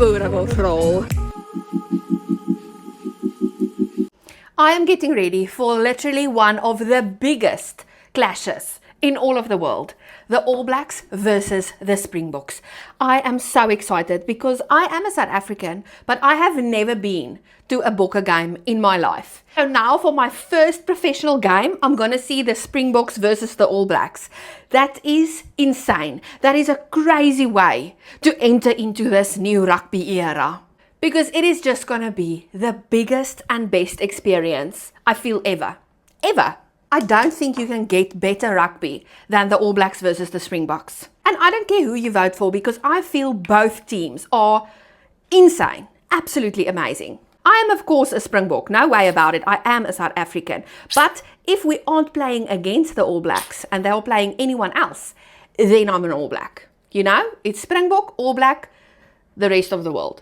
Boerewors Rolls. I am getting ready for literally one of the biggest clashes in all of the world. The All Blacks versus the Springboks. I am so excited because I am a South African, but I have never been to a Bokke game in my life. So now for my first professional game, I'm going to see the Springboks versus the All Blacks. That is insane. That is a crazy way to enter into this new rugby era. Because it is just going to be the biggest and best experience I feel ever. Ever. I don't think you can get better rugby than the All Blacks versus the Springboks. And I don't care who you vote for because I feel both teams are insane. Absolutely amazing. I am of course a Springbok, no way about it. I am a South African. But if we aren't playing against the All Blacks and they are playing anyone else, then I'm an All Black. You know, it's Springbok, All Black, the rest of the world.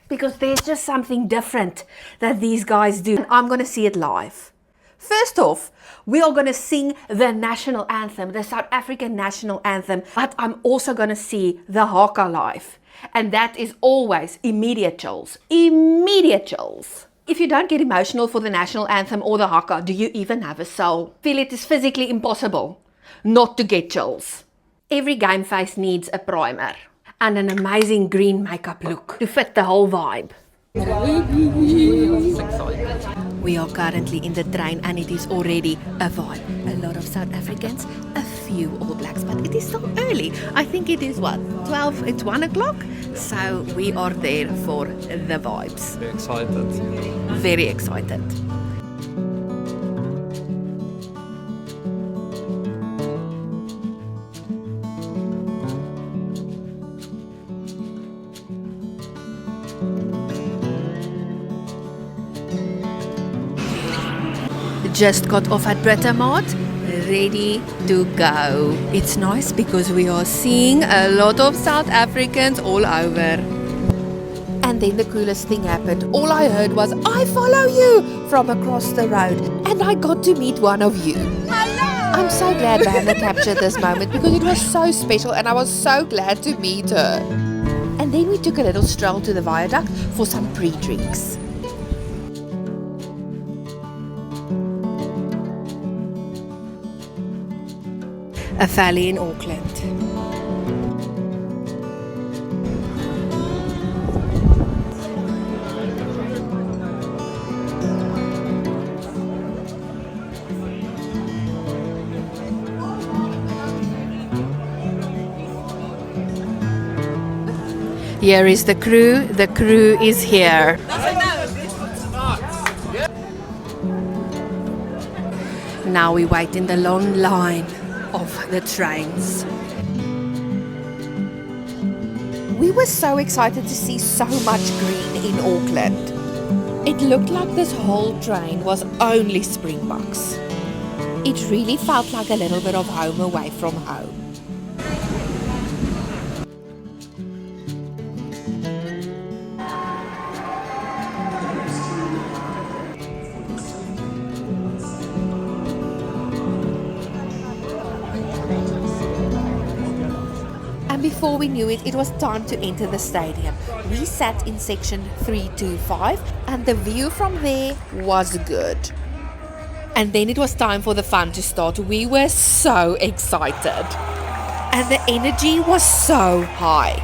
Because there's just something different that these guys do. And I'm going to see it live. First off, we are going to sing the national anthem, the South African national anthem, but I'm also going to see the Haka live. And that is always immediate chills. Immediate chills. If you don't get emotional for the national anthem or the Haka, do you even have a soul? I feel it is physically impossible not to get chills. Every game face needs a primer and an amazing green makeup look to fit the whole vibe. We are currently in the train and it is already a vibe. A lot of South Africans, a few All Blacks, but it is still early. I think it is what, 12, it's 1 o'clock? So we are there for the vibes. Very excited. Very excited. Just got off at Britomart, ready to go. It's nice because we are seeing a lot of South Africans all over. And then the coolest thing happened. All I heard was, "I follow you," from across the road. And I got to meet one of you. Hello! I'm so glad Vanna captured this moment because it was so special and I was so glad to meet her. And then we took a little stroll to the viaduct for some pre-drinks. A valley in Auckland. Here is the crew. The crew is here. Now we wait in the long line of the trains. We were so excited to see so much green in Auckland. It looked like this whole train was only Springboks. It really felt like a little bit of home away from home. Before we knew it, it was time to enter the stadium. We sat in section 325 and the view from there was good. And then it was time for the fun to start. We were so excited. And the energy was so high.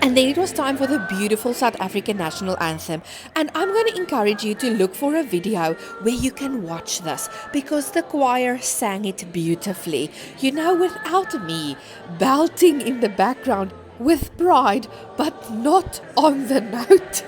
And then it was time for the beautiful South African national anthem. And I'm going to encourage you to look for a video where you can watch this because the choir sang it beautifully. You know, without me belting in the background with pride, but not on the note.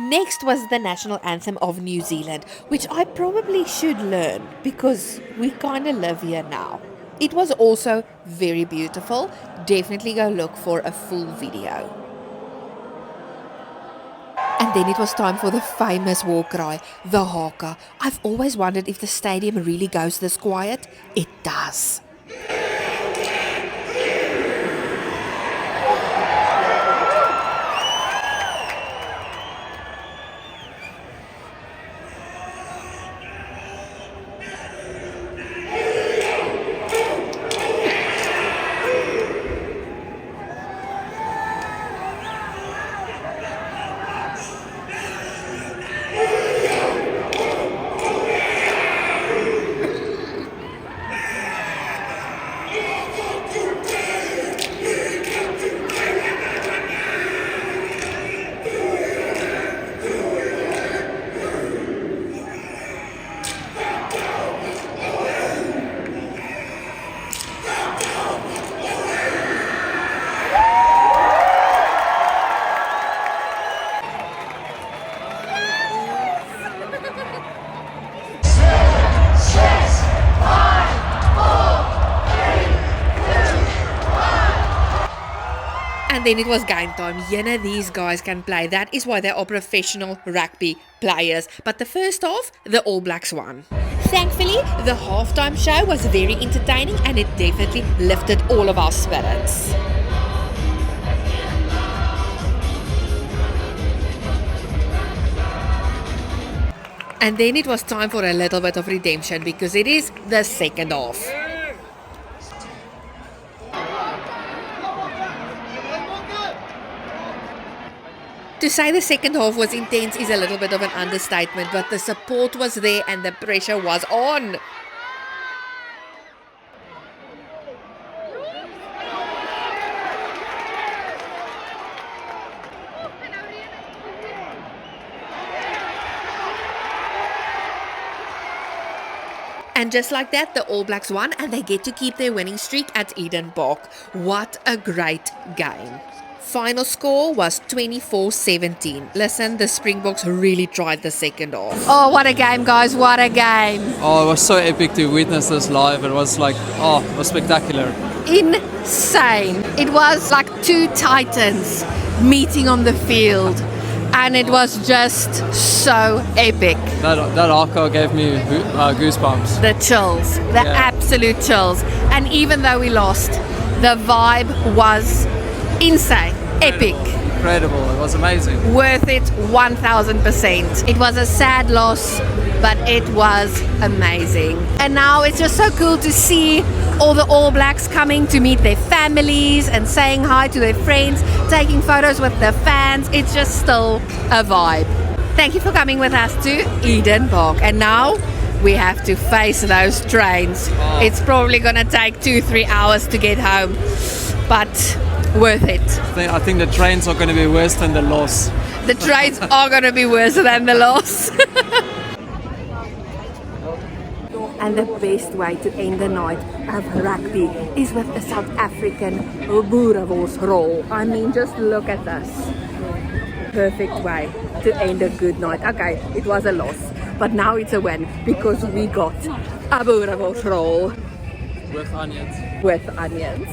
Next was the national anthem of New Zealand, which I probably should learn because we kind of live here now. It was also very beautiful. Definitely go look for a full video. And then it was time for the famous war cry, the Haka. I've always wondered if the stadium really goes this quiet. It does. then it was game time. These guys can play. That is why they are professional rugby players. But the first half, the All Blacks won. Thankfully, the halftime show was very entertaining and it definitely lifted all of our spirits. And then it was time for a little bit of redemption because it is the second half. To say the second half was intense is a little bit of an understatement, but the support was there and the pressure was on. And just like that, the All Blacks won and they get to keep their winning streak at Eden Park. What a great game. Final score was 24-17. Listen, the Springboks really tried the second half. Oh, what a game, guys. What a game. Oh, it was so epic to witness this live. It was like, it was spectacular. Insane. It was like two titans meeting on the field. And it was just so epic. That Haka gave me goosebumps. The chills. The absolute chills. And even though we lost, the vibe was insane. Epic. Incredible. It was amazing. Worth it 1000%. It was a sad loss, but it was amazing. And now it's just so cool to see all the All Blacks coming to meet their families and saying hi to their friends, taking photos with the fans. It's just still a vibe. Thank you for coming with us to Eden Park. And now we have to face those trains. It's probably gonna take 2-3 hours to get home, but worth it. I think the trains are going to be worse than the loss. The trains are going to be worse than the loss. And the best way to end the night of rugby is with a South African Boerewors Roll. I mean, just look at this. Perfect way to end a good night. Okay, it was a loss, but now it's a win because we got a Boerewors Roll. With onions. With onions.